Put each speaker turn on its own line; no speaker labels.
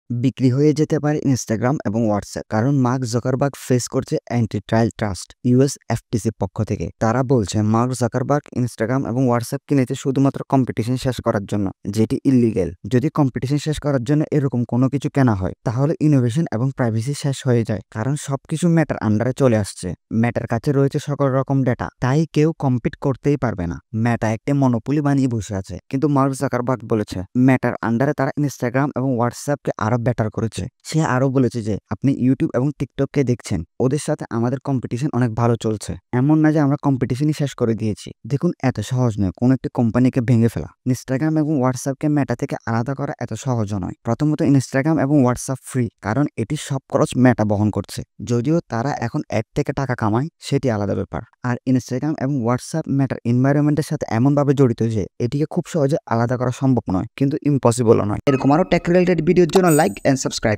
বিক্রি হয়ে যেতে পারে ইনস্টাগ্রাম এবং হোয়াটসঅ্যাপ, কারণ মার্ক জাকারবার্গ ফেস করছে anti trial trust US FTC পক্ষ থেকে। তারা বলছে মার্ক জাকারবার্গ ইনস্টাগ্রাম এবং হোয়াটসঅ্যাপ কিনেছে শুধুমাত্র কম্পিটিশন শেষ করার জন্য, যেটি ইলিগেল। যদি কম্পিটিশন শেষ করার জন্য এরকম কোনো কিছু কেনা হয় তাহলে ইনোভেশন এবং প্রাইভেসি শেষ হয়ে যায়, কারণ সবকিছু মেটার আন্ডারে চলে আসছে। মেটার কাছে রয়েছে সকল রকম ডেটা, তাই কেউ কম্পিট করতেই পারবে না। মেটা একটি মনোপলি বানিয়ে বসে আছে, কিন্তু মার্ক জাকারবার্গ বলেছে মেটার আন্ডারে তারা ইনস্টাগ্রাম এবং হোয়াটসঅ্যাপকে আরো বেটার করেছে। সে আরো বলেছে যে আপনি ইউটিউব এবং টিকটককে দেখছেন, ওদের সাথে আমাদের কম্পিটিশন অনেক ভালো চলছে। এমন না যে আমরা কম্পিটিশনই শেষ করে দিয়েছি। দেখুন, এত সহজ নয় কোন একটি কোম্পানিকে ভেঙে ফেলা। ইনস্টাগ্রাম এবং হোয়াটসঅ্যাপকে মেটা থেকে আলাদা করা এত সহজ নয়। প্রথমত, ইনস্টাগ্রাম এবং হোয়াটসঅ্যাপ ফ্রি, কারণ এটি সব খরচ মেটা বহন করছে। যদিও তারা এখন অ্যাড থেকে টাকা কামায়, সেটি আলাদা ব্যাপার। আর ইনস্টাগ্রাম এবং হোয়াটসঅ্যাপ মেটার এনভায়রনমেন্টের সাথে এমনভাবে জড়িত যে এটিকে খুব সহজে আলাদা করা সম্ভব নয়, কিন্তু ইম্পসিবলও নয়। এরকম আরো টেক রিলেটেড ভিডিওর জন্য লাইক এন্ড সাবস্ক্রাইব।